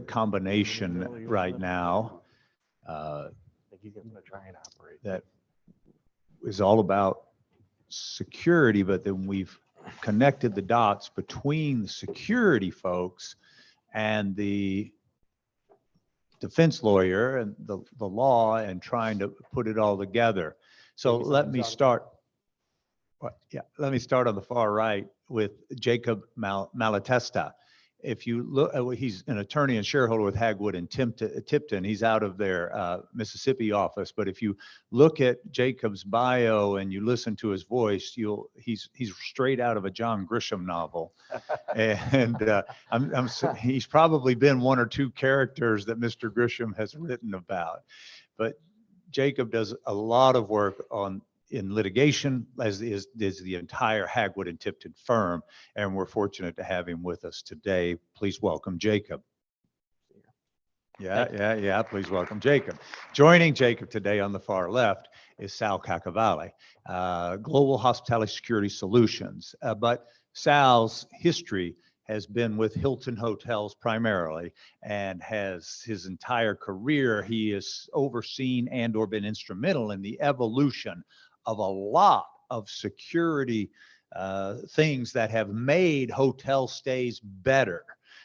combination right now that is all about security, but then we've connected the dots between the security folks and the defense lawyer and the law, and trying to put it all together. So let me start. Let me start on the far right with Jacob Malatesta. If you look, he's an attorney and shareholder with Hagwood and Tipton. He's out of their Mississippi office. But if you look at Jacob's bio and you listen to his voice, he's straight out of a John Grisham novel. And he's probably been one or two characters that Mr. Grisham has written about. But Jacob does a lot of work in litigation, as is the entire Hagwood and Tipton firm, and we're fortunate to have him with us today. Please welcome Jacob. Yeah, please welcome Jacob. Joining Jacob today on the far left is Sal Caccavale, Global Hospitality Security Solutions. But Sal's history has been with Hilton Hotels primarily, and has his entire career, he has overseen and or been instrumental in the evolution of a lot of security things that have made hotel stays better.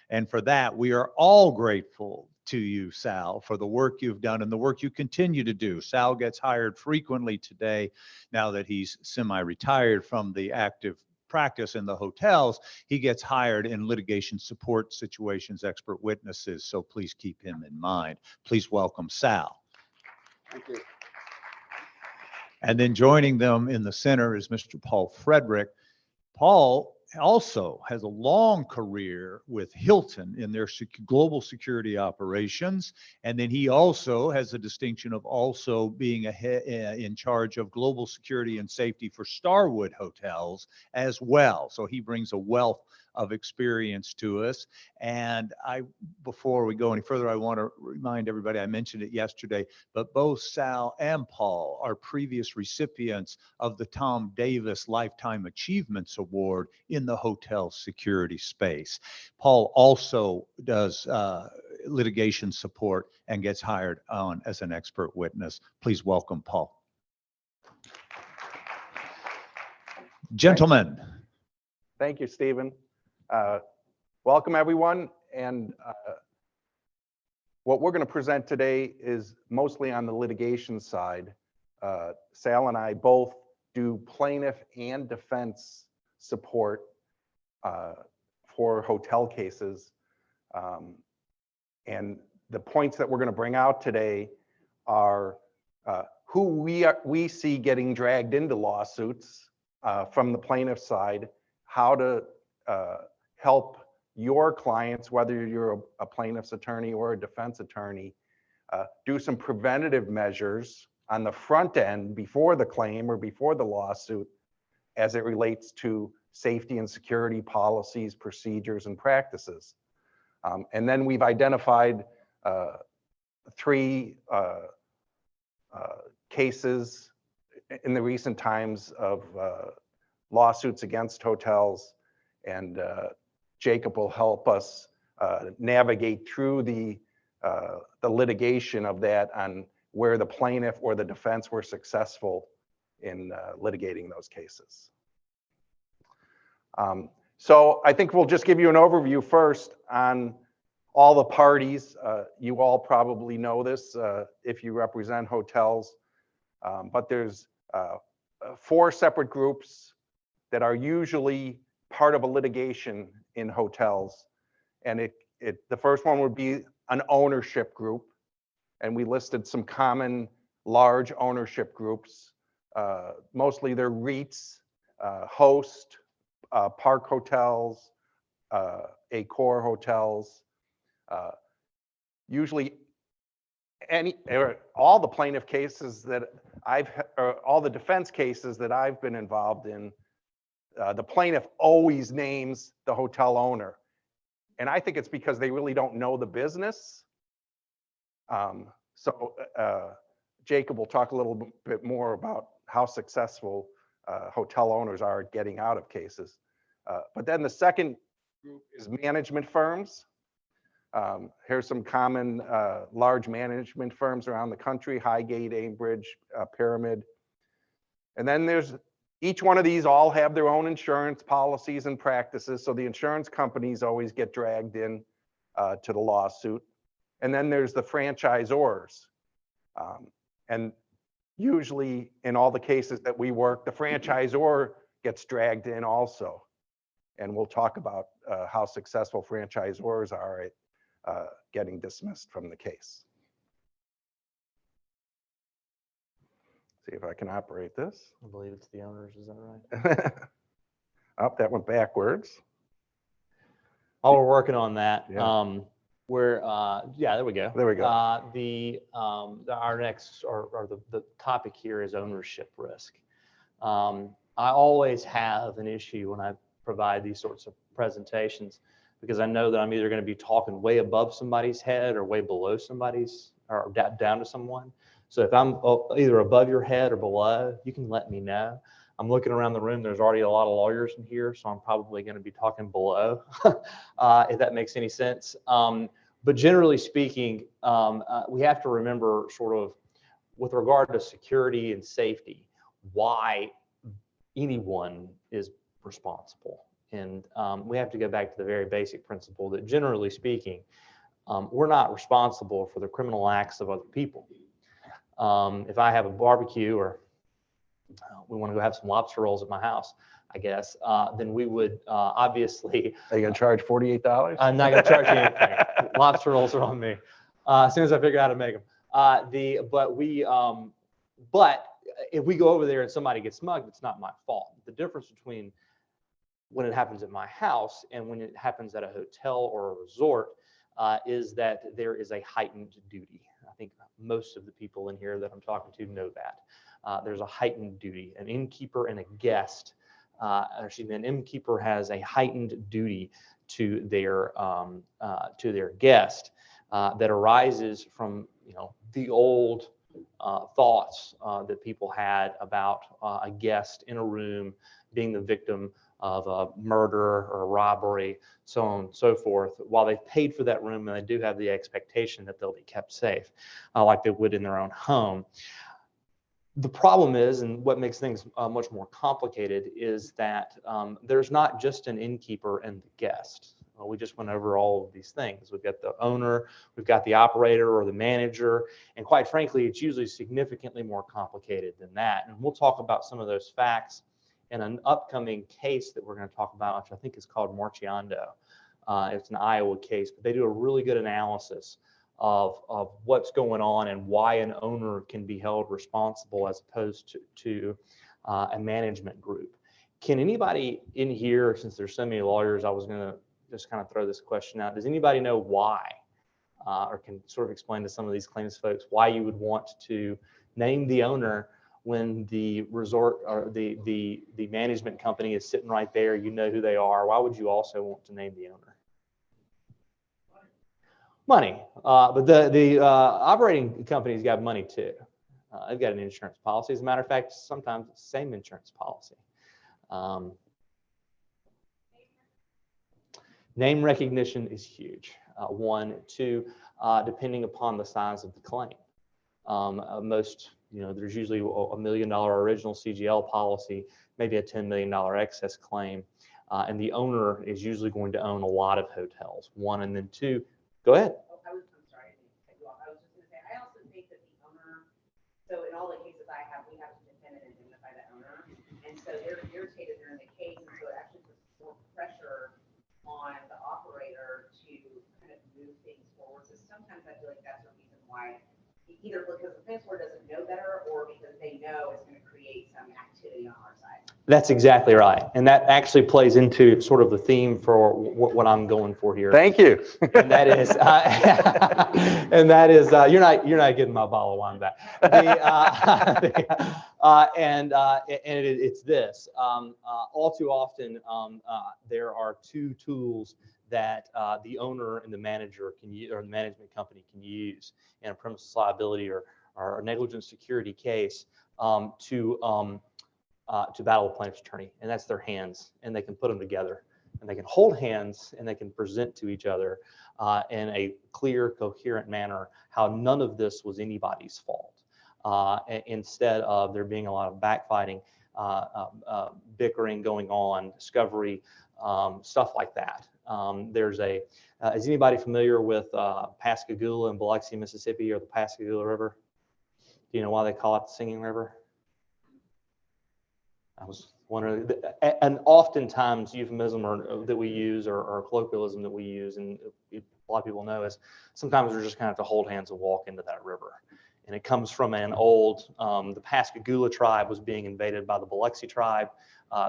And for that, we are all grateful to you, Sal, for the work you've done and the work you continue to do. Sal gets hired frequently today, now that he's semi-retired from the active practice in the hotels. He gets hired in litigation support situations, expert witnesses. So please keep him in mind. Please welcome Sal. Thank you. And then joining them in the center is Mr. Paul Frederick. Paul also has a long career with Hilton in their global security operations. And then he also has the distinction of also being in charge of global security and safety for Starwood Hotels as well. So he brings a wealth of experience to us. And before we go any further, I want to remind everybody, I mentioned it yesterday, but both Sal and Paul are previous recipients of the Tom Davis Lifetime Achievements Award in the hotel security space. Paul also does litigation support and gets hired on as an expert witness. Please welcome Paul. Gentlemen. Thank you, Stephen. Welcome, everyone. And what we're going to present today is mostly on the litigation side. Sal and I both do plaintiff and defense support for hotel cases. And the points that we're going to bring out today are who we see getting dragged into lawsuits from the plaintiff side, how to help your clients, whether you're a plaintiff's attorney or a defense attorney, do some preventative measures on the front end before the claim or before the lawsuit as it relates to safety and security policies, procedures, and practices. And then we've identified 3 cases in the recent times of lawsuits against hotels, and Jacob will help us navigate through the litigation of that on where the plaintiff or the defense were successful in litigating those cases. So I think we'll just give you an overview first on all the parties. You all probably know this if you represent hotels, but there's 4 separate groups that are usually part of a litigation in hotels. And the first one would be an ownership group. And we listed some common large ownership groups. Mostly they're REITs, Host, Park Hotels, Accor Hotels. Usually all the plaintiff cases that all the defense cases that I've been involved in, the plaintiff always names the hotel owner. And I think it's because they really don't know the business. So Jacob will talk a little bit more about how successful hotel owners are at getting out of cases. But then the second group is management firms. Here's some common large management firms around the country: Highgate, Aimbridge, Pyramid. And then there's each one of these all have their own insurance policies and practices. So the insurance companies always get dragged in to the lawsuit. And then there's the franchisors. And usually in all the cases that we work, the franchisor gets dragged in also. And we'll talk about how successful franchisors are at getting dismissed from the case. See if I can operate this. I believe it's the owners, is that right? Oh, that went backwards. Oh, we're working on that. Yeah. Yeah, there we go. There we go. Our next, or the topic here is ownership risk. I always have an issue when I provide these sorts of presentations, because I know that I'm either going to be talking way above somebody's head or way below somebody's, or down to someone. So if I'm either above your head or below, you can let me know. I'm looking around the room. There's already a lot of lawyers in here, so I'm probably going to be talking below, if that makes any sense. But generally speaking, we have to remember, sort of, with regard to security and safety, why anyone is responsible. And we have to go back to the very basic principle that, generally speaking, we're not responsible for the criminal acts of other people. If I have a barbecue, or we want to go have some lobster rolls at my house, I guess, then we would obviously. Are you going to charge $48? I'm not going to charge you anything. Lobster rolls are on me as soon as I figure out how to make them. But if we go over there and somebody gets mugged, it's not my fault. The difference between when it happens at my house and when it happens at a hotel or a resort is that there is a heightened duty. I think most of the people in here that I'm talking to know that. There's a heightened duty. An innkeeper and a guest, an innkeeper has a heightened duty to their guest that arises from, the old thoughts that people had about a guest in a room being the victim of a murder or a robbery, so on and so forth, while they've paid for that room and they do have the expectation that they'll be kept safe, like they would in their own home. The problem is, and what makes things much more complicated, is that there's not just an innkeeper and the guest. We just went over all of these things. We've got the owner, we've got the operator or the manager, and quite frankly, it's usually significantly more complicated than that. And we'll talk about some of those facts in an upcoming case that we're going to talk about, which I think is called Marchiondo. It's an Iowa case, but they do a really good analysis of what's going on and why an owner can be held responsible as opposed to a management group. Can anybody in here, since there's so many lawyers, I was going to just kind of throw this question out. Does anybody know why, or can sort of explain to some of these claims folks why you would want to name the owner when the resort or the management company is sitting right there? You know who they are. Why would you also want to name the owner? Money. But the operating company's got money too. They've got an insurance policy. As a matter of fact, sometimes it's the same insurance policy. Name recognition is huge. One, two, depending upon the size of the claim. Most, there's usually a $1 million original CGL policy, maybe a $10 million excess claim, and the owner is usually going to own a lot of hotels. One, and then two, go ahead. I'm sorry. I was just going to say, I also think that the owner, so in all the cases I have, we have to defend and indemnify the owner. And so they're irritated during the case, and so it actually puts more pressure on the operator to kind of move things forward. So sometimes I feel like that's the reason why, either because the fence board doesn't know better or because they know it's going to create some activity on our side. That's exactly right. And that actually plays into sort of the theme for what I'm going for here. Thank you. And that is, you're not getting my bottle of wine back. It's this. All too often, there are two tools that the owner and the manager can use, or the management company can use in a premises liability or a negligent security case to battle a plaintiff's attorney, and that's their hands, and they can put them together. and they can hold hands and they can present to each other in a clear, coherent manner how none of this was anybody's fault. Instead of there being a lot of backfighting, bickering going on, discovery, stuff like that. Is anybody familiar with Pascagoula in Biloxi, Mississippi, or the Pascagoula River? Do you know why they call it the Singing River? I was wondering, and oftentimes euphemism that we use or colloquialism that we use, and a lot of people know, is sometimes we're just kind of have to hold hands and walk into that river. And it comes from an old, the Pascagoula tribe was being invaded by the Biloxi tribe.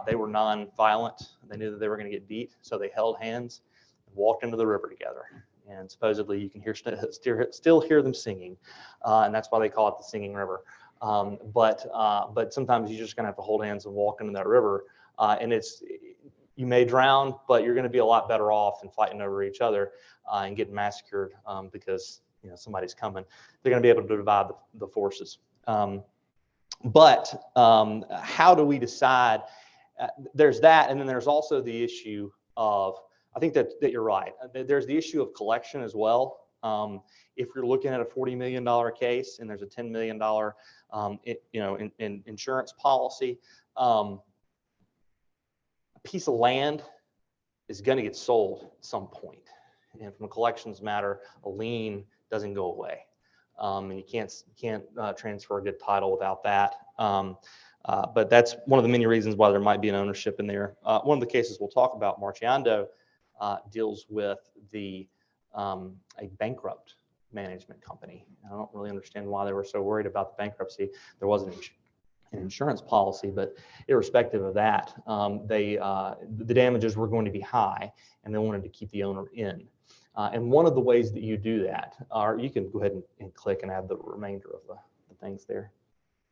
They were non-violent. They knew that they were going to get beat, so they held hands and walked into the river together. And supposedly you can still hear them singing, and that's why they call it the Singing River. But sometimes you're just going to have to hold hands and walk into that river, and you may drown, but you're going to be a lot better off than fighting over each other and getting massacred because somebody's coming. They're going to be able to divide the forces. But how do we decide? There's that, and then there's also the issue of, I think that you're right. There's the issue of collection as well. If you're looking at a $40 million case and there's a $10 million insurance policy, a piece of land is going to get sold at some point. And from a collections matter, a lien doesn't go away, and you can't transfer a good title without that. But that's one of the many reasons why there might be an ownership in there. One of the cases we'll talk about, Marciando, deals with a bankrupt management company. I don't really understand why they were so worried about the bankruptcy. There wasn't an insurance policy, but irrespective of that, the damages were going to be high, and they wanted to keep the owner in. And one of the ways that you do that, or you can go ahead and click and add the remainder of the things there.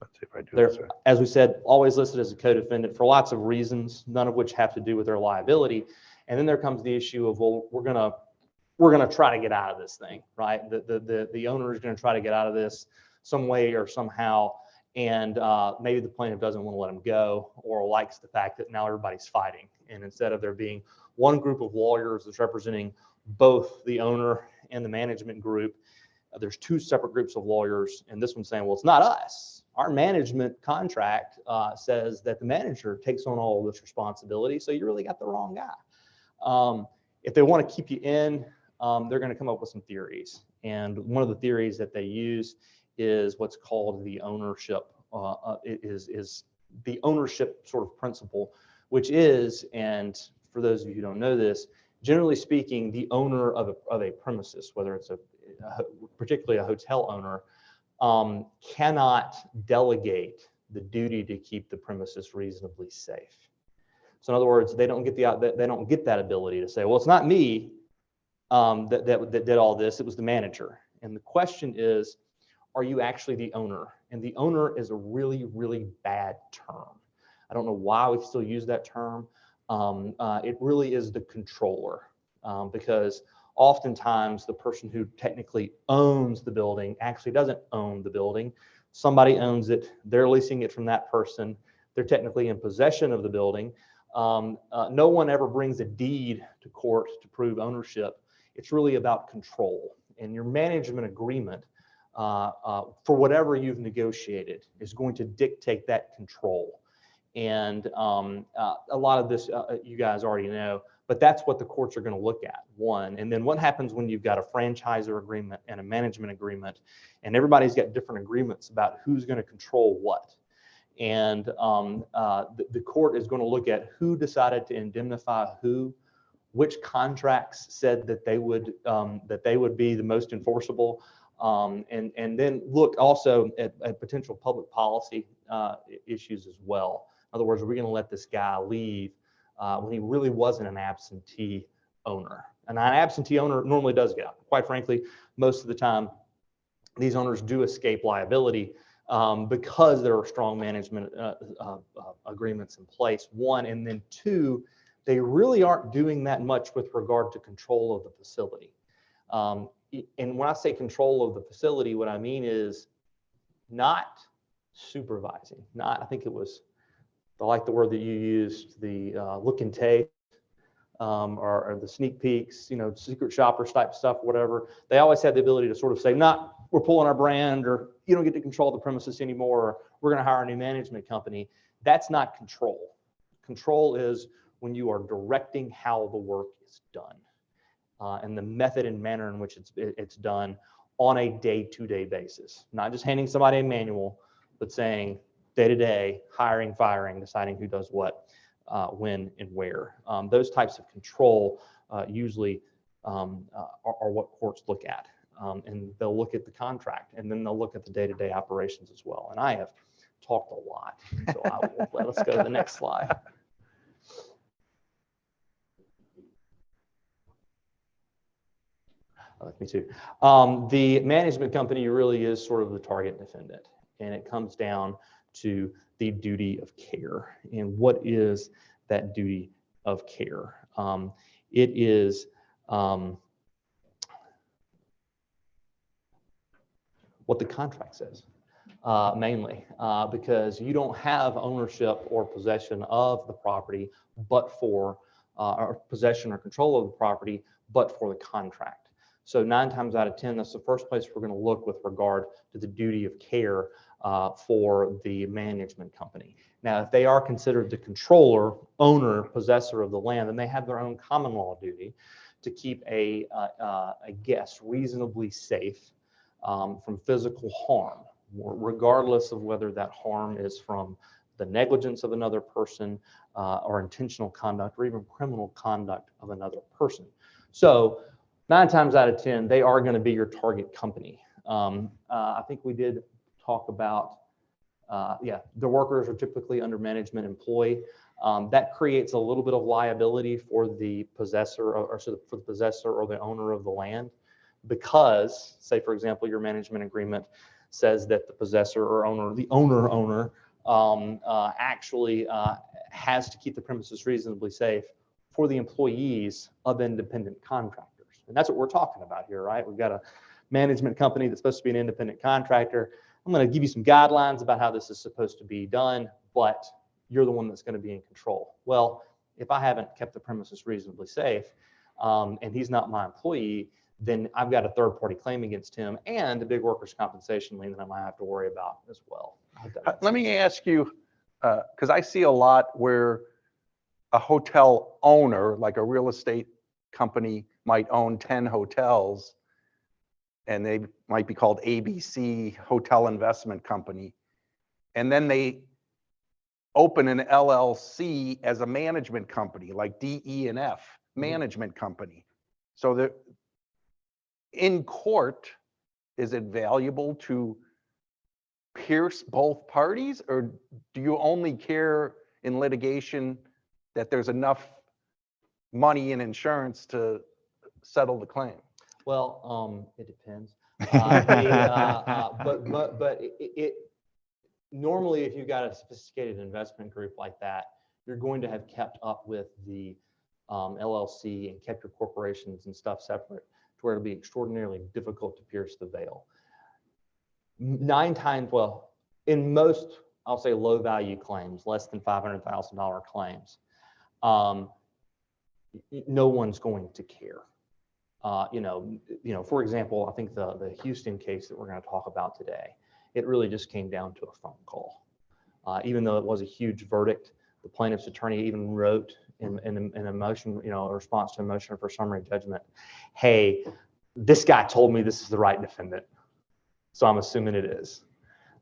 Let's see if I do They're, this right. as we said, always listed as a co-defendant for lots of reasons, none of which have to do with their liability. And then there comes the issue of, well, we're gonna try to get out of this thing, right? The owner is gonna try to get out of this some way or somehow, and maybe the plaintiff doesn't want to let him go, or likes the fact that now everybody's fighting. And instead of there being one group of lawyers that's representing both the owner and the management group, there's two separate groups of lawyers, and this one's saying, well, it's not us. Our management contract says that the manager takes on all of this responsibility, so you really got the wrong guy. If they want to keep you in, they're going to come up with some theories. And one of the theories that they use is what's called the ownership, is the ownership sort of principle, which is, and for those of you who don't know this, generally speaking, the owner of a premises, whether it's particularly a hotel owner, cannot delegate the duty to keep the premises reasonably safe. So in other words, they don't get that ability to say, well, it's not me that did all this, it was the manager. And the question is, are you actually the owner? And the owner is a really, really bad term. I don't know why we still use that term. It really is the controller, because oftentimes the person who technically owns the building actually doesn't own the building. Somebody owns it, they're leasing it from that person, they're technically in possession of the building. No one ever brings a deed to court to prove ownership. It's really about control. And your management agreement, for whatever you've negotiated, is going to dictate that control. And a lot of this you guys already know, but that's what the courts are going to look at, one. And then what happens when you've got a franchisor agreement and a management agreement, and everybody's got different agreements about who's going to control what. And the court is going to look at who decided to indemnify who, which contracts said that they would be the most enforceable, and then look also at potential public policy issues as well. In other words, are we going to let this guy leave when he really wasn't an absentee owner? And an absentee owner normally does get out. Quite frankly, most of the time, these owners do escape liability because there are strong management agreements in place, one. And then two, they really aren't doing that much with regard to control of the facility. And when I say control of the facility, what I mean is not supervising, I think it was, I like the word that you used, the look and take, or the sneak peeks, secret shoppers type stuff, whatever. They always have the ability to sort of say, "Nah, we're pulling our brand," or "You don't get to control the premises anymore," or "We're going to hire a new management company." That's not control. Control is when you are directing how the work is done, and the method and manner in which it's done on a day-to-day basis. Not just handing somebody a manual, but saying day-to-day, hiring, firing, deciding who does what, when and where. Those types of control usually are what courts look at. And they'll look at the contract, and then they'll look at the day-to-day operations as well. And I have talked a lot, so let's go to the next slide. Me too. The management company really is sort of the target defendant, and it comes down to the duty of care. And what is that duty of care? It is what the contract says, mainly, because you don't have ownership or possession of the property, but for or possession or control of the property, but for the contract. So 9 times out of 10, that's the first place we're going to look with regard to the duty of care for the management company. Now, if they are considered the controller, owner, possessor of the land, then they have their own common law duty to keep a guest reasonably safe from physical harm, regardless of whether that harm is from the negligence of another person or intentional conduct or even criminal conduct of another person. So 9 times out of 10, they are going to be your target company. I think we did talk about, the workers are typically under management employee. That creates a little bit of liability for the possessor for the possessor or the owner of the land, because, say, for example, your management agreement says that the possessor or owner, the owner actually has to keep the premises reasonably safe for the employees of independent contractors. And that's what we're talking about here, right? We've got a management company that's supposed to be an independent contractor. I'm going to give you some guidelines about how this is supposed to be done, but you're the one that's going to be in control. Well, if I haven't kept the premises reasonably safe, and he's not my employee, then I've got a third-party claim against him and a big workers' compensation lien that I might have to worry about as well. Let me ask you, because I see a lot where a hotel owner, like a real estate company, might own 10 hotels, and they might be called ABC Hotel Investment Company. And then they open an LLC as a management company, like DE&F Management Company. So that in court, is it valuable to pierce both parties, or do you only care in litigation that there's enough money in insurance to settle the claim? Well, it depends. But normally, if you've got a sophisticated investment group like that, you're going to have kept up with the LLC and kept your corporations and stuff separate, to where it'll be extraordinarily difficult to pierce the veil. 9 times, well, in most, I'll say, low value claims, less than $500,000 claims, no one's going to care. For example, I think the Houston case that we're going to talk about today, it really just came down to a phone call. Even though it was a huge verdict, the plaintiff's attorney even wrote in a motion, a response to a motion for summary judgment, "Hey, this guy told me this is the right defendant, so I'm assuming it is."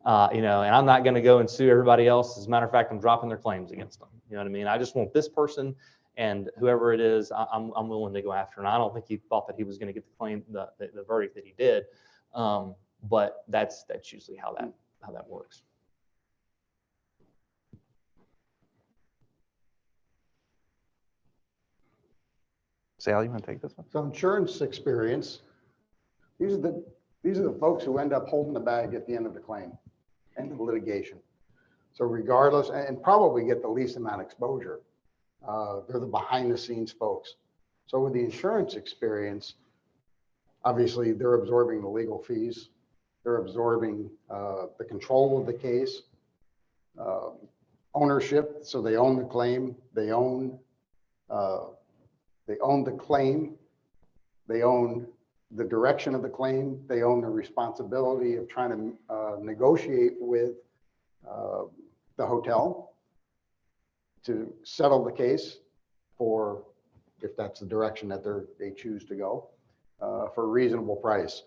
And I'm not going to go and sue everybody else. As a matter of fact, I'm dropping their claims against them. You know what I mean? I just want this person, and whoever it is, I'm willing to go after. And I don't think he thought that he was going to get the verdict that he did. But that's usually how that works. Sal, you want to take this one? So insurance experience, these are the folks who end up holding the bag at the end of the claim and the litigation. So regardless, and probably get the least amount of exposure. They're the behind the scenes folks. So with the insurance experience, obviously they're absorbing the legal fees. They're absorbing the control of the case, ownership. So they own the claim. They own They own the claim. They own the direction of the claim. They own the responsibility of trying to negotiate with the hotel to settle the case for, if that's the direction that they choose to go, for a reasonable price.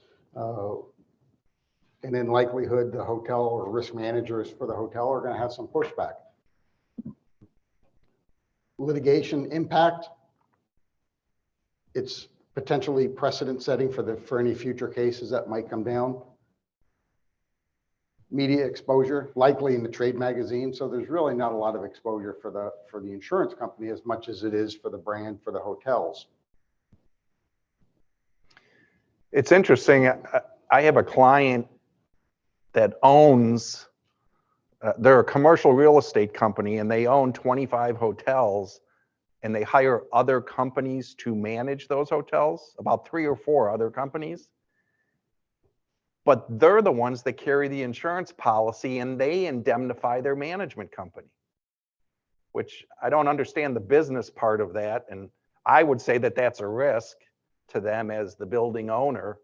And in likelihood, the hotel or risk managers for the hotel are going to have some pushback. Litigation impact, it's potentially precedent setting for any future cases that might come down. Media exposure, likely in the trade magazine. So there's really not a lot of exposure for the insurance company as much as it is for the brand, for the hotels. It's interesting. I have a client that owns, they're a commercial real estate company and they own 25 hotels and they hire other companies to manage those hotels, about 3 or 4 other companies. But they're the ones that carry the insurance policy and they indemnify their management company, which I don't understand the business part of that. And I would say that that's a risk to them as the building owner,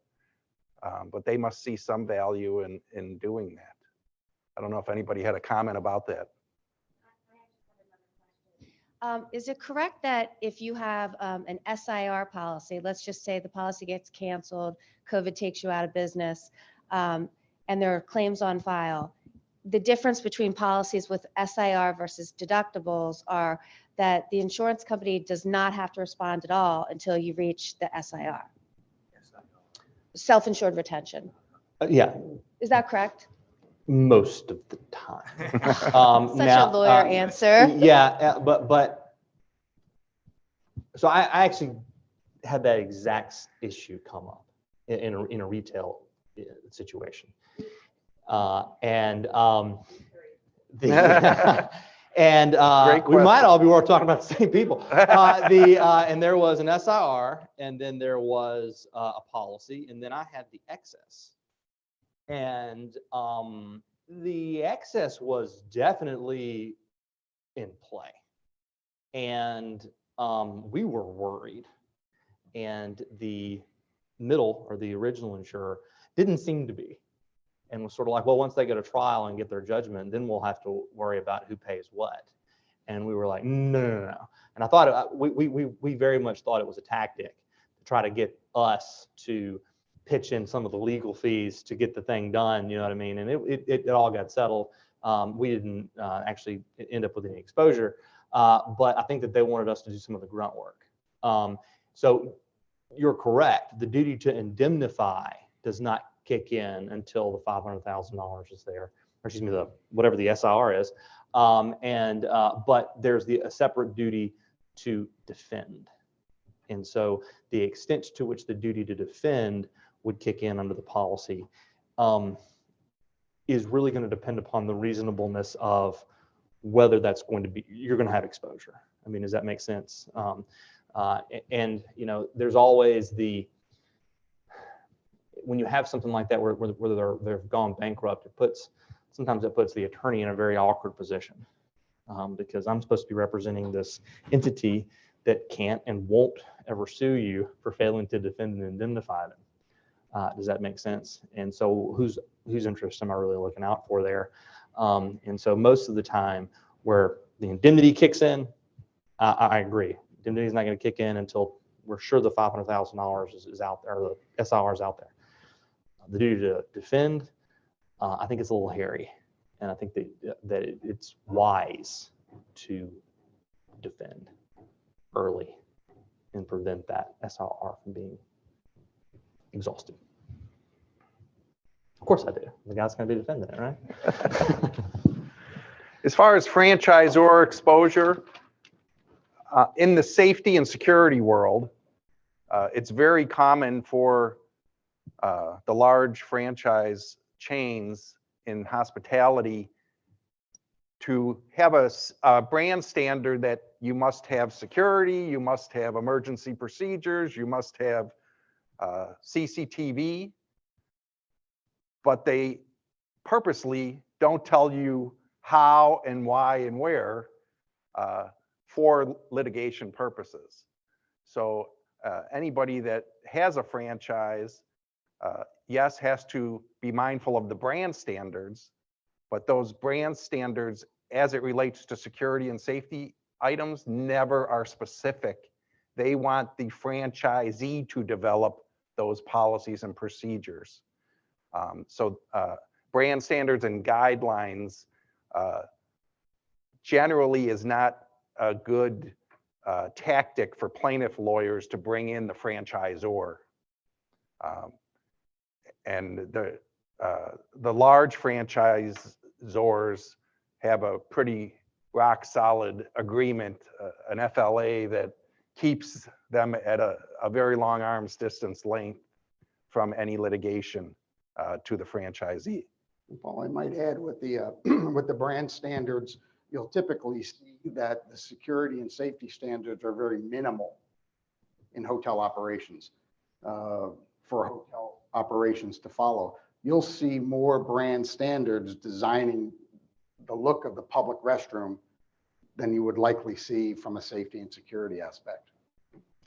but they must see some value in doing that. I don't know if anybody had a comment about that. Is it correct that if you have an SIR policy, let's just say the policy gets canceled, COVID takes you out of business, and there are claims on file, the difference between policies with SIR versus deductibles are that the insurance company does not have to respond at all until you reach the SIR? Self-insured retention. Yeah, Is that correct? most of the time. Such a lawyer answer. Yeah, but so I actually had that exact issue come up in a retail situation, and and we might all be talking about the same people. And there was an SIR, and then there was a policy, and then I had the excess. And the excess was definitely in play. And we were worried. And the middle or the original insurer didn't seem to be. And was sort of like, well, once they go to trial and get their judgment, then we'll have to worry about who pays what. And we were like, no. And I thought, we very much thought it was a tactic to try to get us to pitch in some of the legal fees to get the thing done, you know what I mean? And it all got settled. We didn't actually end up with any exposure, but I think that they wanted us to do some of the grunt work. So you're correct. The duty to indemnify does not kick in until the $500,000 is there, or excuse me, whatever the SIR is. But there's a separate duty to defend. And so the extent to which the duty to defend would kick in under the policy is really going to depend upon the reasonableness of whether that's going to be, you're going to have exposure. I mean, does that make sense? And, you know, there's always when you have something like that where they've gone bankrupt, sometimes it puts the attorney in a very awkward position because I'm supposed to be representing this entity that can't and won't ever sue you for failing to defend and indemnify them. Does that make sense? And so whose interest am I really looking out for there? And so most of the time where the indemnity kicks in, I agree. Indemnity is not going to kick in until we're sure the $500,000 is out there, or the SIR is out there. The duty to defend, I think it's a little hairy. And I think that it's wise to defend early and prevent that SIR from being exhausted. Of course I do. The guy's going to be defending it, right? As far as franchisor exposure, in the safety and security world, it's very common for the large franchise chains in hospitality to have a brand standard that you must have security, you must have emergency procedures, you must have CCTV, but they purposely don't tell you how and why and where for litigation purposes. So anybody that has a franchise, yes, has to be mindful of the brand standards, but those brand standards as it relates to security and safety items never are specific. They want the franchisee to develop those policies and procedures. So brand standards and guidelines generally is not a good tactic for plaintiff lawyers to bring in the franchisor. And the large franchisors have a pretty rock solid agreement, an FLA that keeps them at a very long arm's distance length from any litigation to the franchisee. Paul, I might add with the with the brand standards, you'll typically see that the security and safety standards are very minimal in hotel operations for hotel operations to follow. You'll see more brand standards designing the look of the public restroom than you would likely see from a safety and security aspect.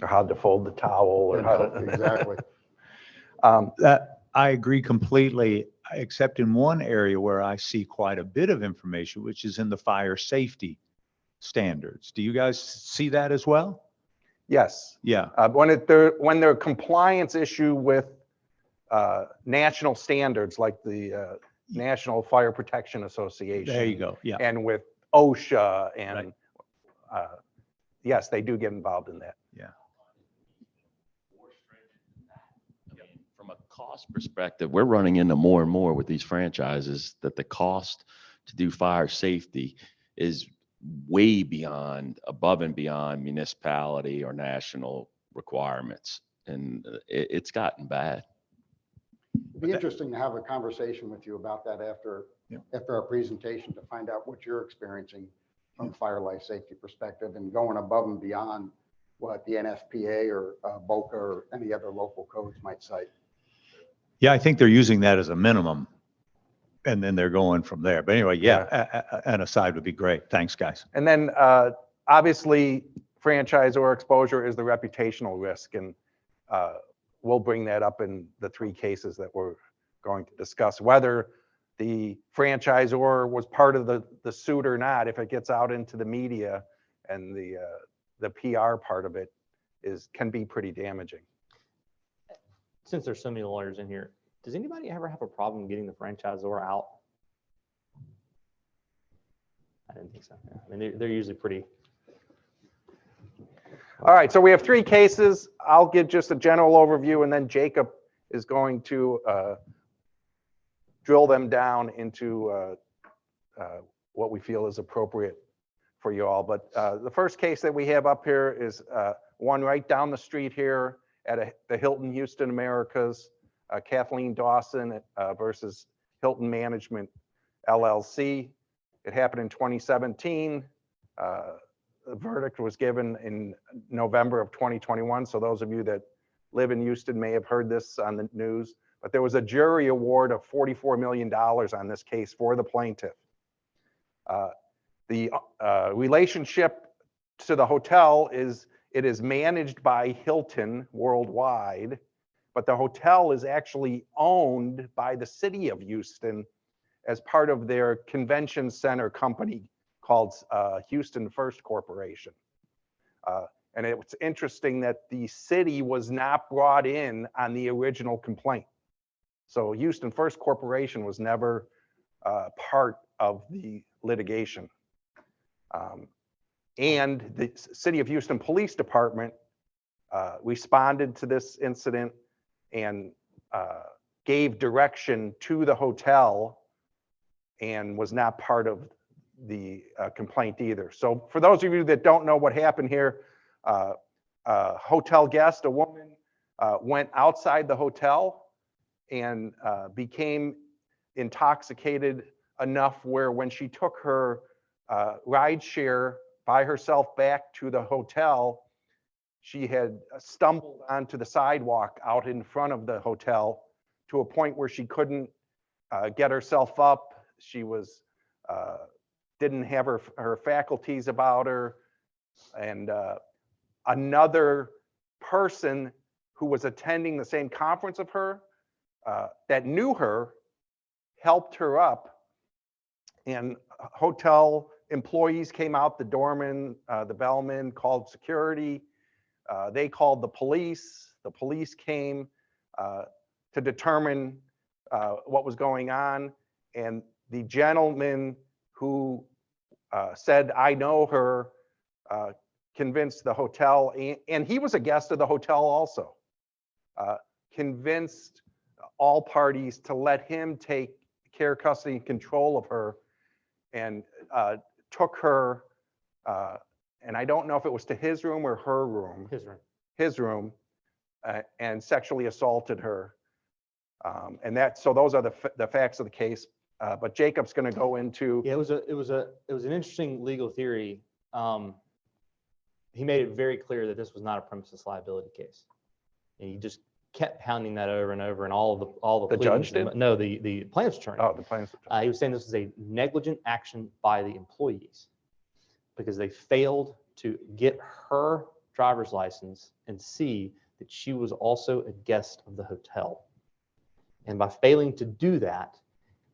Or how to fold the towel, or how to Exactly. That I agree completely, except in one area where I see quite a bit of information, which is in the fire safety standards. Do you guys see that as well? Yes. Yeah. When they're compliance issue with national standards like the National Fire Protection Association. There you go. Yeah. And with OSHA and yes, they do get involved in that. Yeah. From a cost perspective, we're running into more and more with these franchises that the cost to do fire safety is way beyond, above and beyond municipality or national requirements. And it's gotten bad. It'd be interesting to have a conversation with you about that after our presentation to find out what you're experiencing from a fire life safety perspective and going above and beyond what the NFPA or BOCA or any other local codes might cite. Yeah, I think they're using that as a minimum, and then they're going from there. But anyway, an aside would be great. Thanks, guys. And then obviously franchisor exposure is the reputational risk, and we'll bring that up in the 3 cases that we're going to discuss, whether the franchisor was part of the suit or not. If it gets out into the media, and the PR part of it can be pretty damaging. Since there's so many lawyers in here, does anybody ever have a problem getting the franchisor out? I didn't think so. Yeah. I mean, they're usually pretty. All right, so we have 3 cases. I'll give just a general overview, and then Jacob is going to drill them down into what we feel is appropriate for you all. But the first case that we have up here is one right down the street here at the Hilton Houston Americas, Kathleen Dawson versus Hilton Management LLC. It happened in 2017. The verdict was given in November of 2021. So those of you that live in Houston may have heard this on the news, but there was a jury award of $44 million on this case for the plaintiff. The relationship to the hotel is, it is managed by Hilton worldwide, but the hotel is actually owned by the city of Houston as part of their convention center company called Houston First Corporation. And it's interesting that the city was not brought in on the original complaint. So Houston First Corporation was never part of the litigation. And the City of Houston Police Department responded to this incident and gave direction to the hotel and was not part of the complaint either. So for those of you that don't know what happened here, a hotel guest, a woman, went outside the hotel and became intoxicated enough where when she took her ride share by herself back to the hotel, she had stumbled onto the sidewalk out in front of the hotel to a point where she couldn't get herself up. She was didn't have her faculties about her, and another person who was attending the same conference of her, that knew her, helped her up. And hotel employees came out, the doorman, the bellman called security. They called the police. The police came to determine what was going on. And the gentleman who said, I know her, convinced the hotel, and he was a guest of the hotel also, convinced all parties to let him take care, custody, and control of her, and took her, and I don't know if it was to his room or her room. His room, and sexually assaulted her. And so those are the facts of the case. But Jacob's going to go into. Yeah, it was an interesting legal theory. He made it very clear that this was not a premises liability case, and he just kept pounding that over and over. And all the judge pleadings- did? No, the plaintiff's attorney. Oh, the plaintiff's attorney. He was saying this was a negligent action by the employees because they failed to get her driver's license and see that she was also a guest of the hotel. And by failing to do that,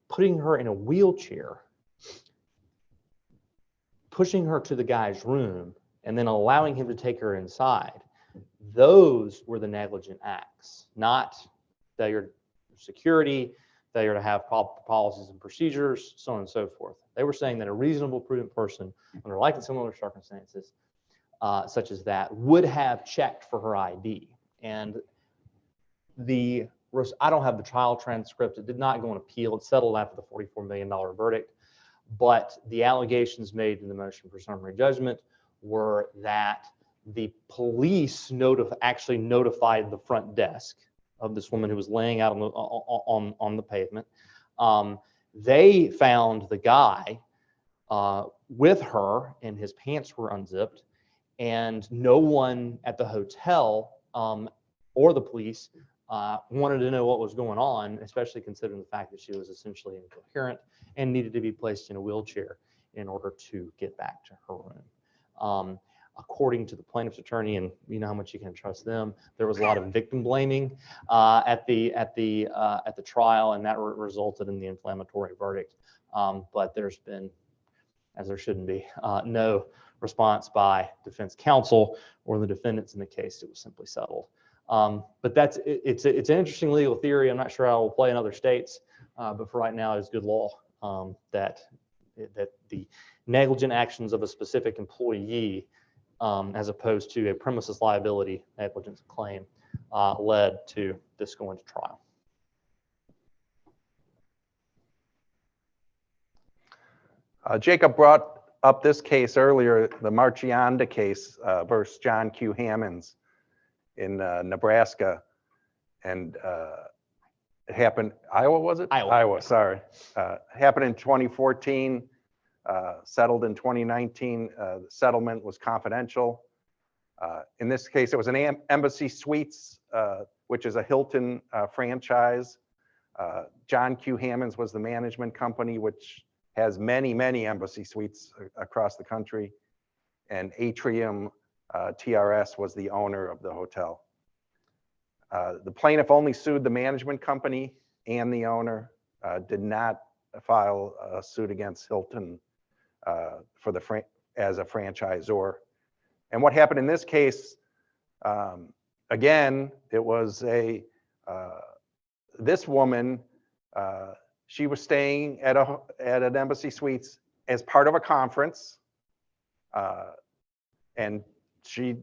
putting her in a wheelchair, pushing her to the guy's room, and then allowing him to take her inside, those were the negligent acts, not failure of security, failure to have proper policies and procedures, so on and so forth. They were saying that a reasonable, prudent person, under like and similar circumstances, such as that, would have checked for her ID. And I don't have the trial transcript. It did not go on appeal. It settled after the $44 million verdict. But the allegations made in the motion for summary judgment were that the police actually notified the front desk of this woman who was laying out on the pavement. They found the guy with her, and his pants were unzipped, and no one at the hotel or the police wanted to know what was going on, especially considering the fact that she was essentially incoherent and needed to be placed in a wheelchair in order to get back to her room. According to the plaintiff's attorney, and you know how much you can trust them, there was a lot of victim blaming at the trial, and that resulted in the inflammatory verdict. But there's been, as there shouldn't be, no response by defense counsel or the defendants in the case. It was simply settled. But it's an interesting legal theory. I'm not sure how it will play in other states, but for right now, it's good law that the negligent actions of a specific employee, as opposed to a premises liability negligence claim, led to this going to trial. Jacob brought up this case earlier, the Marchionda case versus John Q. Hammonds in Nebraska, and it happened, Iowa, was it? Iowa, sorry. Happened in 2014, settled in 2019. The settlement was confidential. In this case, it was an Embassy Suites, which is a Hilton franchise. John Q. Hammonds was the management company, which has many, many Embassy Suites across the country. And Atrium TRS was the owner of the hotel. The plaintiff only sued the management company and the owner, did not file a suit against Hilton as a franchisor. And what happened in this case, again, it was this woman, she was staying at an Embassy Suites as part of a conference, and she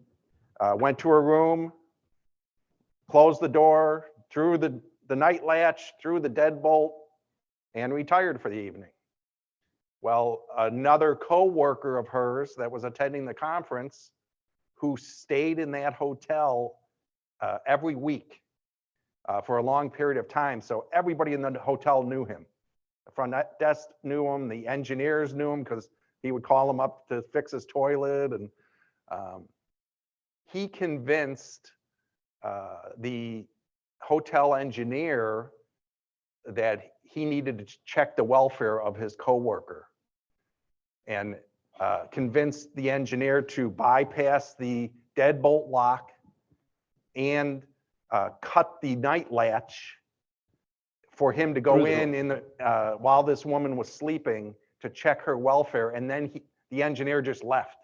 went to her room, closed the door, drew the night latch, threw the deadbolt, and retired for the evening. Well, another co-worker of hers that was attending the conference, who stayed in that hotel every week for a long period of time, so everybody in the hotel knew him. The front desk knew him, the engineers knew him because he would call them up to fix his toilet, and he convinced the hotel engineer that he needed to check the welfare of his coworker, and convinced the engineer to bypass the deadbolt lock and cut the night latch for him to go Through the in the, while this woman was sleeping to check her welfare, and then the engineer just left.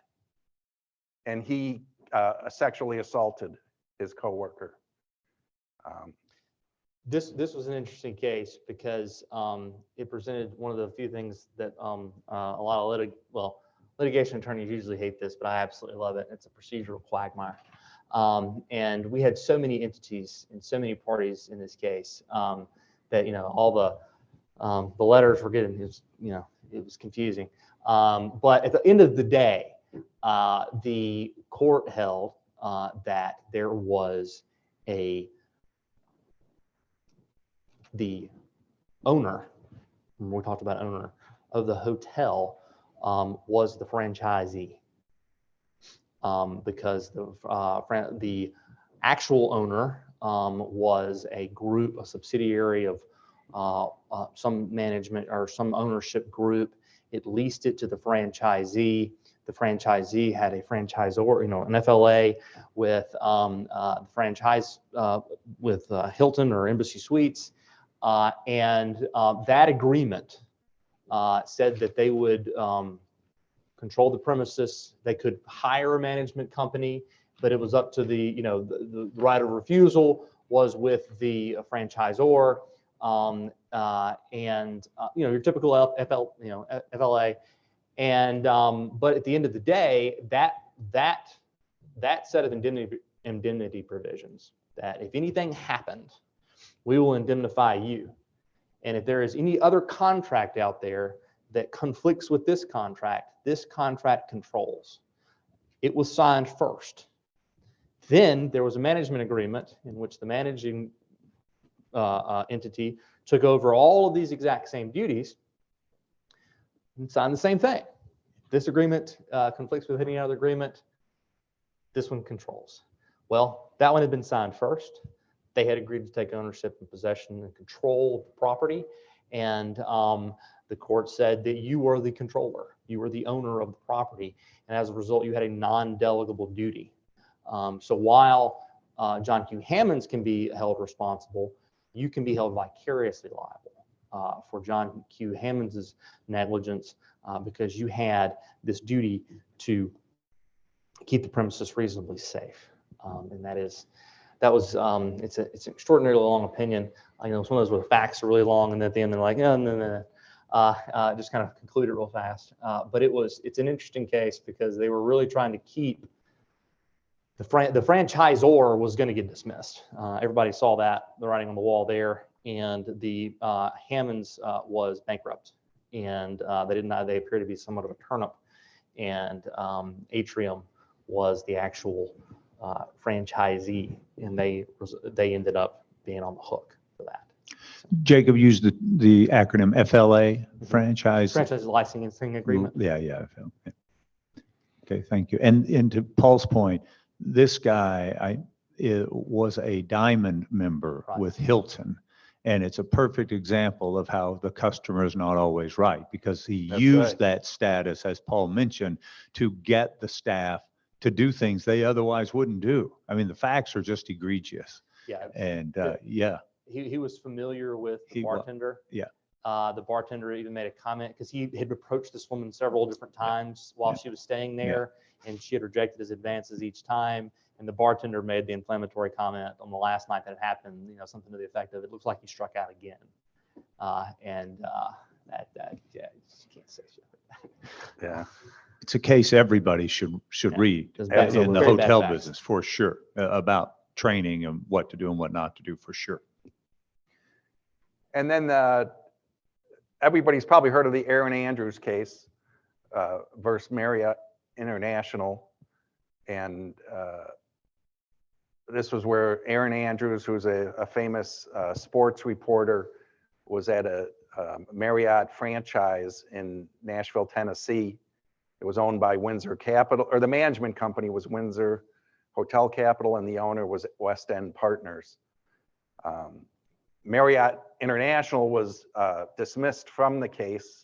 And he sexually assaulted his coworker. This was an interesting case because it presented one of the few things that a lot of litigation attorneys usually hate this, but I absolutely love it. It's a procedural quagmire. And we had so many entities and so many parties in this case that, you know, all the letters were getting, it was confusing. But at the end of the day, the court held that there was the owner, when we talked about owner of the hotel, was the franchisee, because the actual owner was a subsidiary of some management or some ownership group. It leased it to the franchisee. The franchisee had a franchisor, an FLA with franchise with Hilton or Embassy Suites. And that agreement said that they would control the premises. They could hire a management company, but it was up to the right of refusal was with the franchisor. Your typical FLA. And but at the end of the day, that set of indemnity provisions, that if anything happened, we will indemnify you. And if there is any other contract out there that conflicts with this contract controls. It was signed first. Then there was a management agreement in which the managing entity took over all of these exact same duties and signed the same thing. This agreement conflicts with any other agreement. This one controls. Well, that one had been signed first. They had agreed to take ownership and possession and control of the property. And the court said that you were the controller. You were the owner of the property. And as a result, you had a non-delegable duty. So while John Q. Hammonds can be held responsible, you can be held vicariously liable for John Q. Hammonds' negligence because you had this duty to keep the premises reasonably safe. And it's an extraordinarily long opinion. It's one of those where the facts are really long, and at the end they're like, no. Just kind of concluded real fast. But it's an interesting case because they were really trying to keep the franchisor was going to get dismissed. Everybody saw that, the writing on the wall there, and the Hammonds was bankrupt, and they appear to be somewhat of a turnip, and Atrium was the actual franchisee, and they ended up being on the hook for that. Jacob used the acronym FLA, franchise. Franchise licensing agreement. Yeah. Okay, thank you. And to Paul's point, this guy was a diamond member with Hilton. And it's a perfect example of how the customer is not always right, because he used that status, as Paul mentioned, to get the staff to do things they otherwise wouldn't do. I mean, the facts are just egregious. Yeah. And He was familiar with the bartender. The bartender even made a comment because he had approached this woman several different times while she was staying there, and she had rejected his advances each time. And the bartender made the inflammatory comment on the last night that it happened, something to the effect of, "It looks like he struck out again." You can't say shit like that. Yeah. it's a case everybody should read in the hotel business, for sure, about training and what to do and what not to do, for sure. And then everybody's probably heard of the Aaron Andrews case versus Marriott International. And this was where Aaron Andrews, who's a famous sports reporter, was at a Marriott franchise in Nashville, Tennessee. It was owned by Windsor Capital, or the management company was Windsor Hotel Capital, and the owner was West End Partners. Marriott International was dismissed from the case,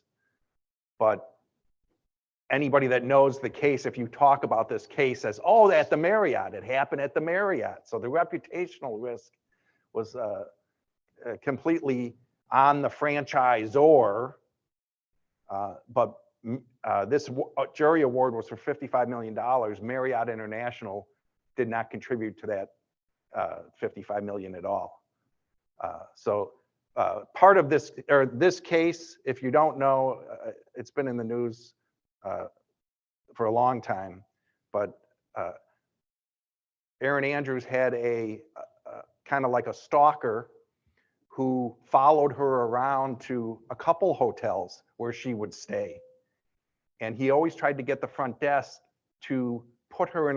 but anybody that knows the case, if you talk about this case, says, oh, at the Marriott, it happened at the Marriott. So the reputational risk was completely on the franchisor. But this jury award was for $55 million. Marriott International did not contribute to that $55 million at all. So part of this, or this case, if you don't know, it's been in the news for a long time, but Erin Andrews had a kind of like a stalker who followed her around to a couple hotels where she would stay. And he always tried to get the front desk to put him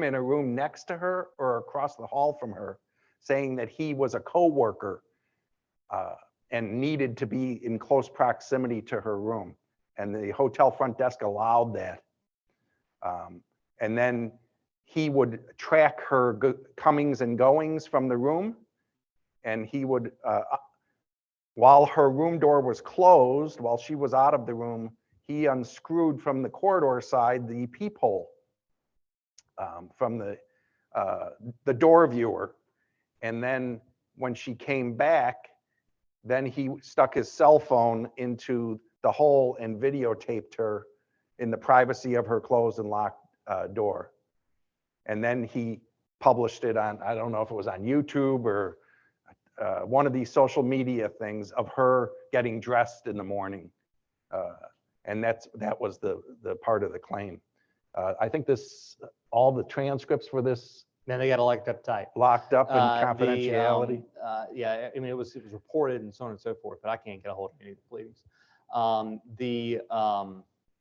in a room next to her or across the hall from her, saying that he was a coworker and needed to be in close proximity to her room. And the hotel front desk allowed that. And then he would track her comings and goings from the room. And he would, while her room door was closed, while she was out of the room, he unscrewed from the corridor side the peephole from the door viewer. And then when she came back, then he stuck his cell phone into the hole and videotaped her in the privacy of her closed and locked door. And then he published it on, I don't know if it was on YouTube or one of these social media things of her getting dressed in the morning. And that was the part of the claim. I think all the transcripts for this Man, they got it locked up tight. locked up in confidentiality. Yeah, I mean, it was reported and so on and so forth, but I can't get a hold of any of the pleadings.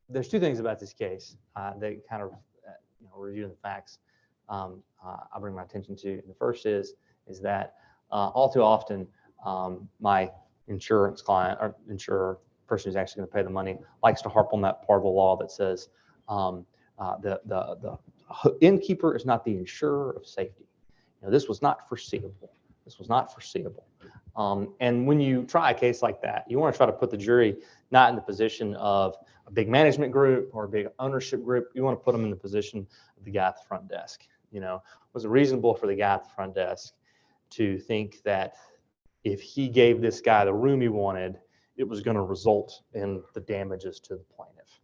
There's two things about this case that kind of, reviewing the facts, I bring my attention to. The first is that all too often, my insurance client or insurer, person who's actually going to pay the money, likes to harp on that part of the law that says the innkeeper is not the insurer of safety. This was not foreseeable. This was not foreseeable. And when you try a case like that, you want to try to put the jury not in the position of a big management group or a big ownership group. You want to put them in the position of the guy at the front desk. Was it reasonable for the guy at the front desk to think that if he gave this guy the room he wanted, it was going to result in the damages to the plaintiff?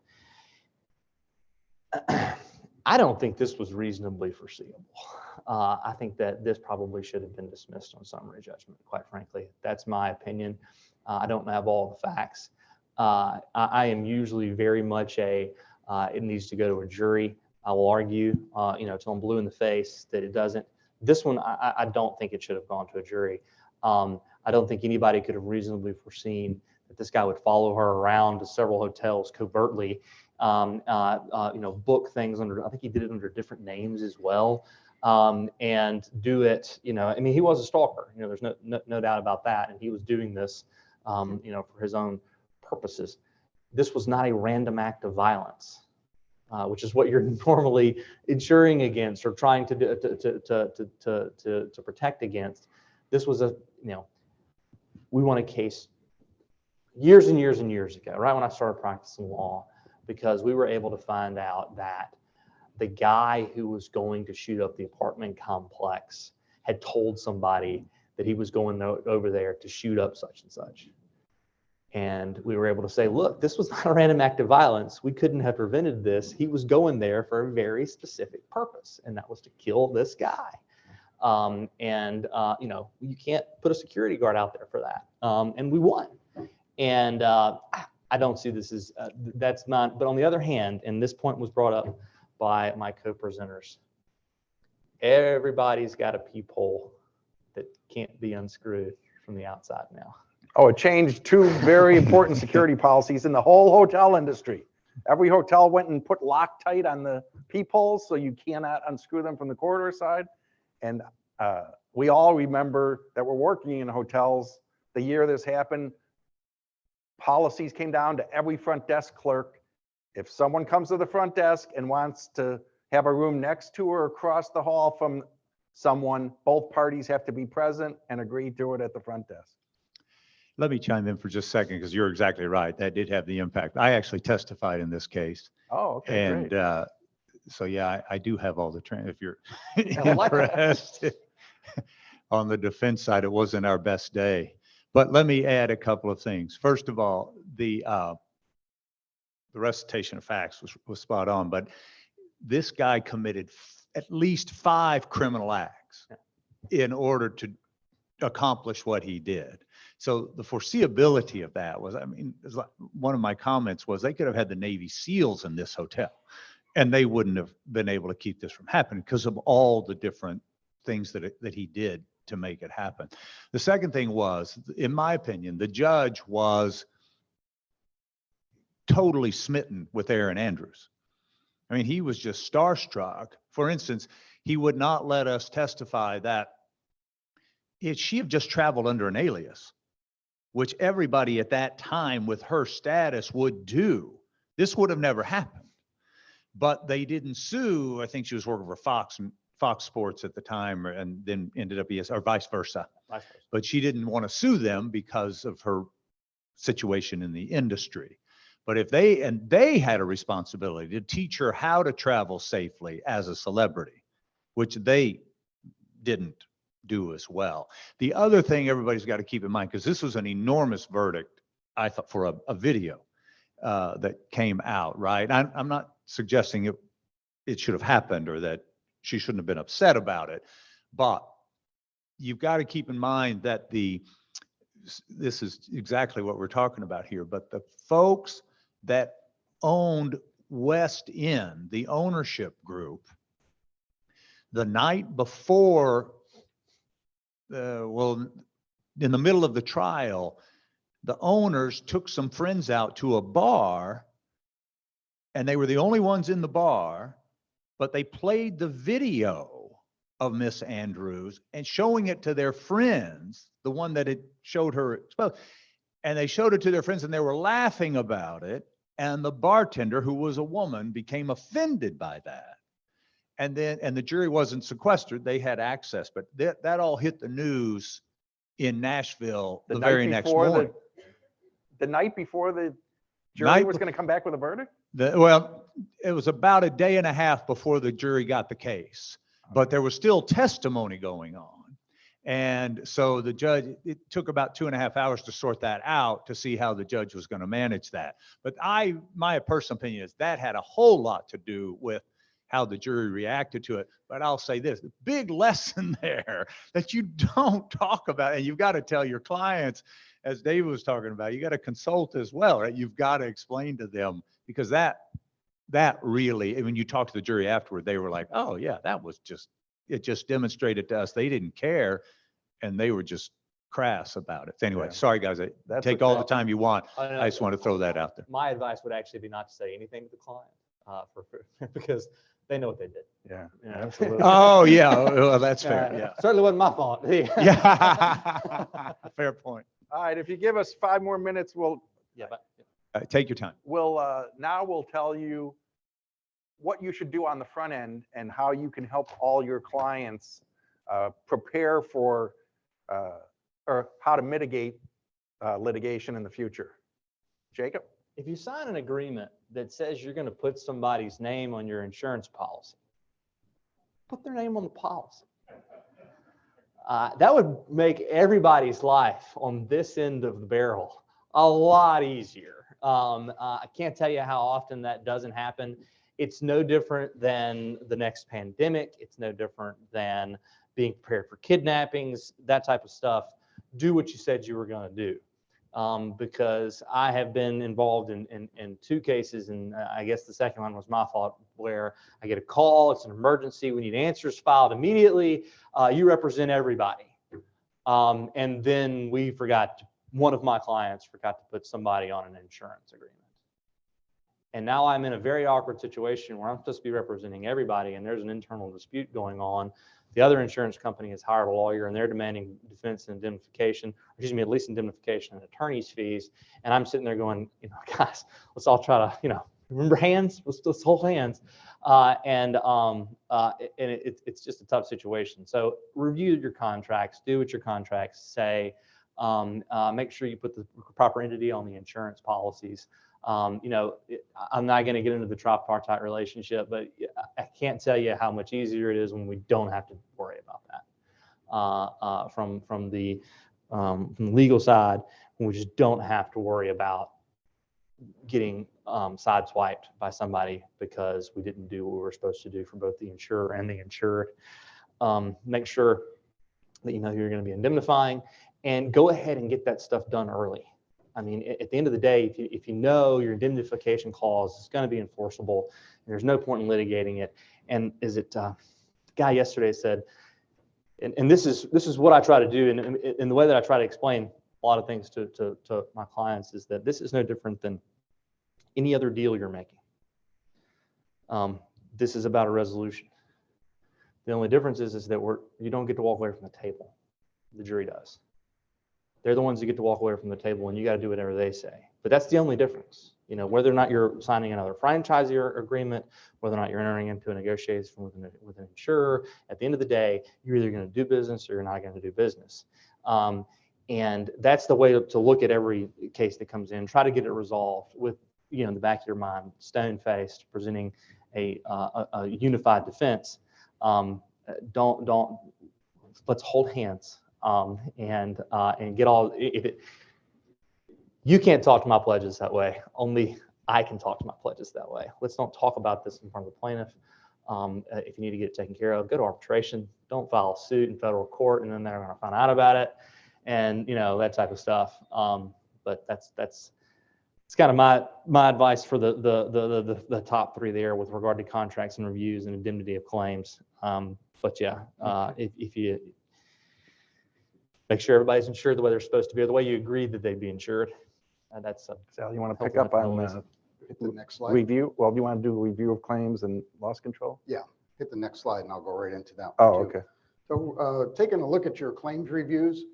I don't think this was reasonably foreseeable. I think that this probably should have been dismissed on summary judgment, quite frankly. That's my opinion. I don't have all the facts. I am usually very much it needs to go to a jury. I will argue, till I'm blue in the face that it doesn't. This one, I don't think it should have gone to a jury. I don't think anybody could have reasonably foreseen that this guy would follow her around to several hotels covertly, book things under, I think he did it under different names as well, and do it, he was a stalker, there's no doubt about that. And he was doing this, for his own purposes. This was not a random act of violence, which is what you're normally insuring against or trying to protect against. This was we won a case years and years and years ago, right when I started practicing law, because we were able to find out that the guy who was going to shoot up the apartment complex had told somebody that he was going over there to shoot up such and such. And we were able to say, look, this was not a random act of violence. We couldn't have prevented this. He was going there for a very specific purpose, and that was to kill this guy. You can't put a security guard out there for that. And we won. And I don't see this as, that's not, but on the other hand, and this point was brought up by my co-presenters, everybody's got a peephole that can't be unscrewed from the outside now. Oh, it changed two very important security policies in the whole hotel industry. Every hotel went and put Loctite on the peepholes so you cannot unscrew them from the corridor side. And we all remember that we're working in hotels. The year this happened, policies came down to every front desk clerk. If someone comes to the front desk and wants to have a room next to or across the hall from someone, both parties have to be present and agree to it at the front desk. Let me chime in for just a second, because you're exactly right. That did have the impact. I actually testified in this case. Oh, okay, And great. so, yeah, I do have all the if you're I like that. interested. On the defense side, it wasn't our best day. But let me add a couple of things. First of all, the recitation of facts was spot on, but this guy committed at least 5 criminal acts in order to accomplish what he did. So the foreseeability of that was, I mean, one of my comments was they could have had the Navy SEALs in this hotel and they wouldn't have been able to keep this from happening because of all the different things that he did to make it happen. The second thing was, in my opinion, the judge was totally smitten with Erin Andrews. I mean, he was just starstruck. For instance, he would not let us testify that she had just traveled under an alias, which everybody at that time with her status would do. This would have never happened. But they didn't sue. I think she was working for Fox Sports at the time, and then ended up or vice versa. But she didn't want to sue them because of her situation in the industry. But if they had a responsibility to teach her how to travel safely as a celebrity, which they didn't do as well. The other thing everybody's got to keep in mind, because this was an enormous verdict, I thought, for a video that came out, right? I'm not suggesting it should have happened or that she shouldn't have been upset about it, but you've got to keep in mind that this is exactly what we're talking about here, but the folks that owned West End, the ownership group, the night before, in the middle of the trial, the owners took some friends out to a bar, and they were the only ones in the bar, but they played the video of Miss Andrews and showing it to their friends, the one that had showed her exposed, and they showed it to their friends and they were laughing about it. And the bartender, who was a woman, became offended by that. And the jury wasn't sequestered. They had access, but that all hit the news in Nashville the very next morning. The night before the jury was going to come back with a verdict? Well, it was about a day and a half before the jury got the case, but there was still testimony going on. And so the judge, it took about 2.5 hours to sort that out to see how the judge was going to manage that. But my personal opinion is that had a whole lot to do with how the jury reacted to it. But I'll say this, the big lesson there that you don't talk about, and you've got to tell your clients, as Dave was talking about, you got to consult as well, right? You've got to explain to them, because that really, when you talk to the jury afterward, they were like, oh yeah, it just demonstrated to us they didn't care, and they were just crass about it. Anyway, sorry guys, take all the time you want. I just want to throw that out there. My advice would actually be not to say anything to the client because they know what they did. Yeah, Yeah. absolutely. Oh yeah, well, that's fair. Yeah. Certainly wasn't my fault. Yeah. Fair point. All right, if you give us 5 more minutes, Take your time. now we'll tell you what you should do on the front end and how you can help all your clients prepare for or how to mitigate litigation in the future. Jacob? If you sign an agreement that says you're going to put somebody's name on your insurance policy, put their name on the policy. That would make everybody's life on this end of the barrel a lot easier. I can't tell you how often that doesn't happen. It's no different than the next pandemic. It's no different than being prepared for kidnappings, that type of stuff. Do what you said you were going to do. Because I have been involved in 2 cases, and I guess the second one was my fault, where I get a call, it's an emergency, we need answers filed immediately, you represent everybody. And then one of my clients forgot to put somebody on an insurance agreement. And now I'm in a very awkward situation where I'm supposed to be representing everybody, and there's an internal dispute going on. The other insurance company has hired a lawyer, and they're demanding defense and indemnification, at least indemnification and attorney's fees. And I'm sitting there going, guys, let's all try to, remember hands, let's hold hands. It's just a tough situation. So review your contracts, do what your contracts say. Make sure you put the proper entity on the insurance policies. I'm not going to get into the tripartite relationship, but I can't tell you how much easier it is when we don't have to worry about that. From the legal side, we just don't have to worry about getting sideswiped by somebody because we didn't do what we were supposed to do for both the insurer and the insured. Make sure that you know who you're going to be indemnifying, and go ahead and get that stuff done early. I mean, at the end of the day, if you know your indemnification clause is going to be enforceable, there's no point in litigating it. And the guy yesterday said, and this is what I try to do, and the way that I try to explain a lot of things to my clients is that this is no different than any other deal you're making. This is about a resolution. The only difference is that you don't get to walk away from the table. The jury does. They're the ones who get to walk away from the table, and you got to do whatever they say. But that's the only difference. Whether or not you're signing another franchisee agreement, whether or not you're entering into a negotiation with an insurer, at the end of the day, you're either going to do business or you're not going to do business. And that's the way to look at every case that comes in. Try to get it resolved with, in the back of your mind, stone-faced, presenting a unified defense. Let's hold hands. And get all, you can't talk to my pledges that way. Only I can talk to my pledges that way. Let's don't talk about this in front of the plaintiff. If you need to get it taken care of, go to arbitration. Don't file a suit in federal court, and then they're going to find out about it, and that type of stuff. But it's kind of my advice for the top three there with regard to contracts and reviews and indemnity of claims. But yeah, if you make sure everybody's insured the way they're supposed to be, or the way you agreed that they'd be insured. That's Sal, you want to pick helpful up on methodology. Hit the next slide. review? Well, do you want to do a review of claims and loss control? Hit the next slide and I'll go right into that. Oh, one, too. okay. So taking a look at your claims reviews,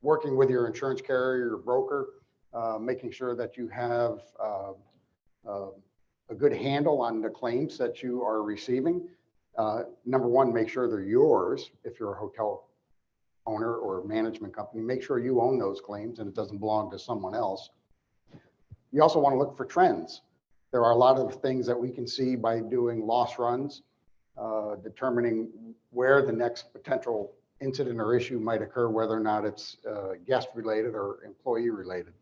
working with your insurance carrier, your broker, making sure that you have a good handle on the claims that you are receiving. Number one, make sure they're yours. If you're a hotel owner or management company, make sure you own those claims and it doesn't belong to someone else. You also want to look for trends. There are a lot of things that we can see by doing loss runs, determining where the next potential incident or issue might occur, whether or not it's guest related or employee related.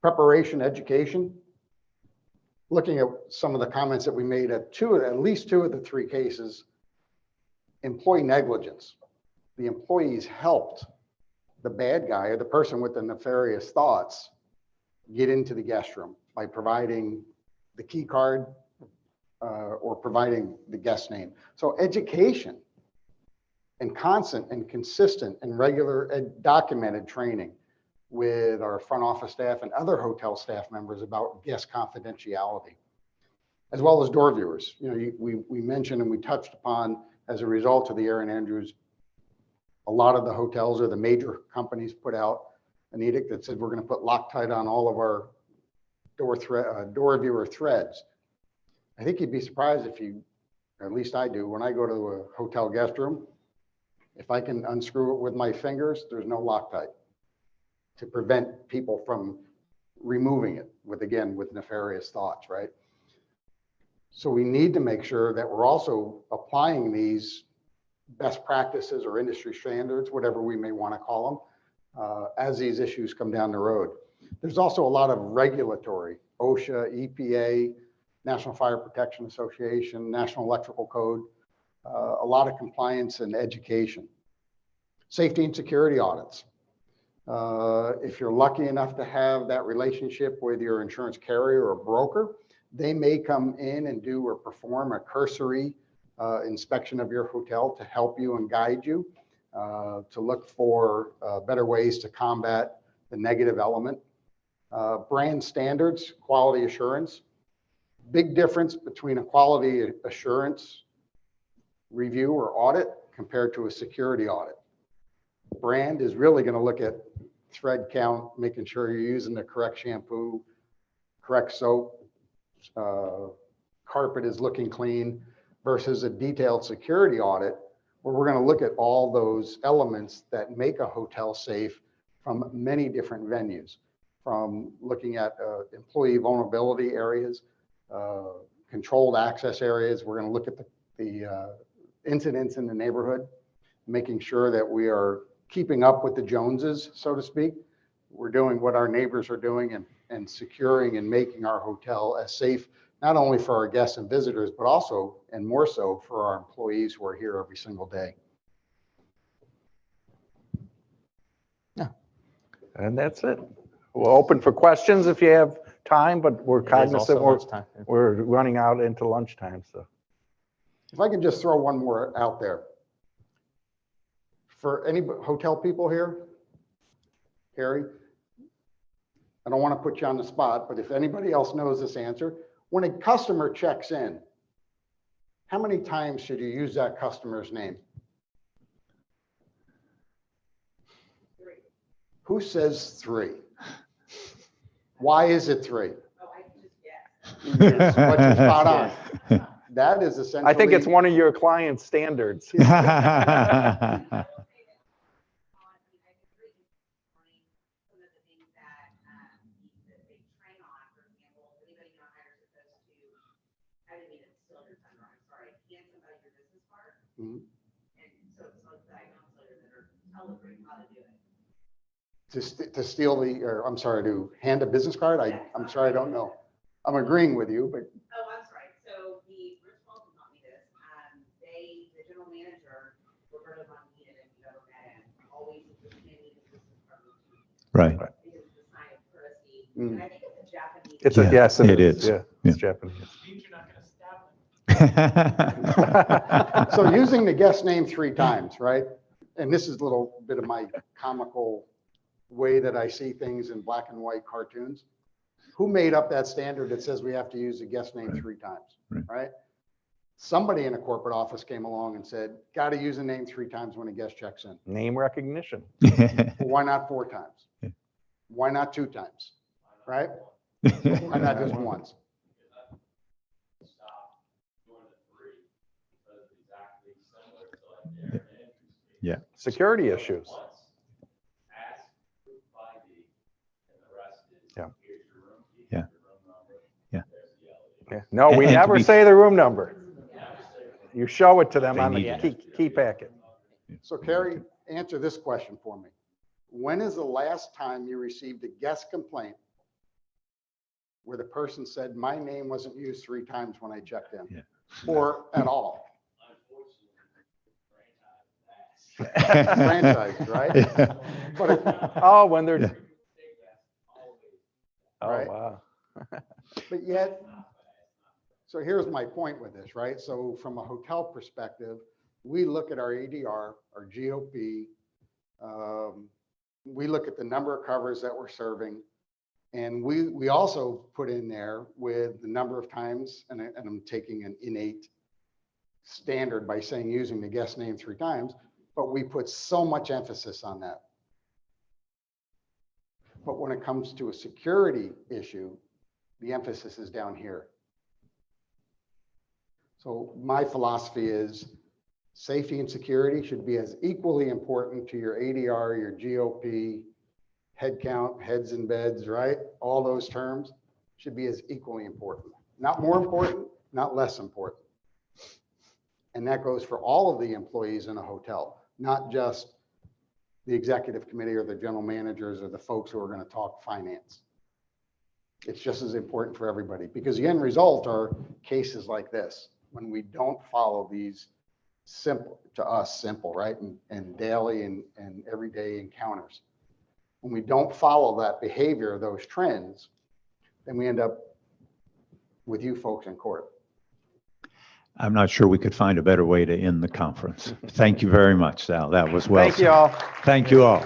Preparation, education. Looking at some of the comments that we made at least two of the three cases, employee negligence. The employees helped the bad guy or the person with the nefarious thoughts get into the guest room by providing the key card or providing the guest name. So education and constant and consistent and regular and documented training with our front office staff and other hotel staff members about guest confidentiality, as well as door viewers. We mentioned and we touched upon, as a result of the Erin Andrews, a lot of the hotels or the major companies put out an edict that said we're going to put Loctite on all of our door viewer threads. I think you'd be surprised if you, or at least I do, when I go to a hotel guest room, if I can unscrew it with my fingers, there's no Loctite to prevent people from removing it with nefarious thoughts, right? So we need to make sure that we're also applying these best practices or industry standards, whatever we may want to call them, as these issues come down the road. There's also a lot of regulatory, OSHA, EPA, National Fire Protection Association, National Electrical Code, a lot of compliance and education. Safety and security audits. If you're lucky enough to have that relationship with your insurance carrier or broker, they may come in and do or perform a cursory inspection of your hotel to help you and guide you to look for better ways to combat the negative element. Brand standards, quality assurance. Big difference between a quality assurance review or audit compared to a security audit. Brand is really going to look at thread count, making sure you're using the correct shampoo, correct soap, carpet is looking clean, versus a detailed security audit where we're going to look at all those elements that make a hotel safe from many different venues, from looking at employee vulnerability areas, controlled access areas. We're going to look at the incidents in the neighborhood, making sure that we are keeping up with the Joneses, so to speak. We're doing what our neighbors are doing and securing and making our hotel as safe, not only for our guests and visitors, but also, and more so, for our employees who are here every single day. And that's it. We're open for questions if you have time, but we're It is cognizant also we're, lunchtime. we're running out into lunchtime, so. If I can just throw one more out there. For any hotel people here, Harry, I don't want to put you on the spot, but if anybody else knows this answer, when a customer checks in, how many times should you use that customer's name? 3. Who says 3? Why is it 3? Oh, I just guess. Yes, what you're spot on. That is essentially. I think it's one of your client's standards. I will say that on the I agree with some of the things that they train on, for example, anybody new hire is supposed to, I didn't mean to steal your thunder, I'm sorry, hand somebody your business card. Mhm. And so it's like the icon later that are tell the group how to do it. To steal or I'm sorry, to hand a business card? I'm sorry, I don't know. I'm agreeing with you, but Oh, I'm sorry. So the Rich Walton taught me this. The general manager, Roberto Bonita, if you've ever met him, always is handing the business card to you. Right. Because it's a sign of courtesy. And I think it's a Japanese. It's a, Yeah, yes, it it is. is. Yeah, Yeah. it's Japanese. so using the guest name 3 times, right? And this is a little bit of my comical way that I see things in black and white cartoons. Who made up that standard that says we have to use the guest name 3 times, right? Somebody in a corporate office came along and said, got to use a name 3 times when a guest checks in. Name recognition. Well, why not 4 times? Why not 2 times, right? Why not just once? Yeah. Security issues. Yeah. Yeah. Yeah. No, we And to never be- say the room number. You show it to them They on the need key packet. So Carrie, answer this question for me. When is the last time you received a guest complaint where the person said, my name wasn't used 3 times when I checked in? Yeah. Or at all? Franchise, right? Yeah. But it- Oh, when they're. Yeah. Oh, Right. wow. But yet, so here's my point with this, right? So from a hotel perspective, we look at our ADR, our GOP, we look at the number of covers that we're serving, and we also put in there with the number of times, and I'm taking an innate standard by saying using the guest name 3 times, but we put so much emphasis on that. But when it comes to a security issue, the emphasis is down here. So my philosophy is safety and security should be as equally important to your ADR, your GOP, head count, heads in beds, right? All those terms should be as equally important. Not more important, not less important. And that goes for all of the employees in a hotel, not just the executive committee or the general managers or the folks who are going to talk finance. It's just as important for everybody, because the end result are cases like this, when we don't follow these simple, to us, simple, right? And daily and everyday encounters. When we don't follow that behavior, those trends, then we end up with you folks in court. I'm not sure we could find a better way to end the conference. Thank you very much, Sal. That was well Thank you said. all. Thank you all.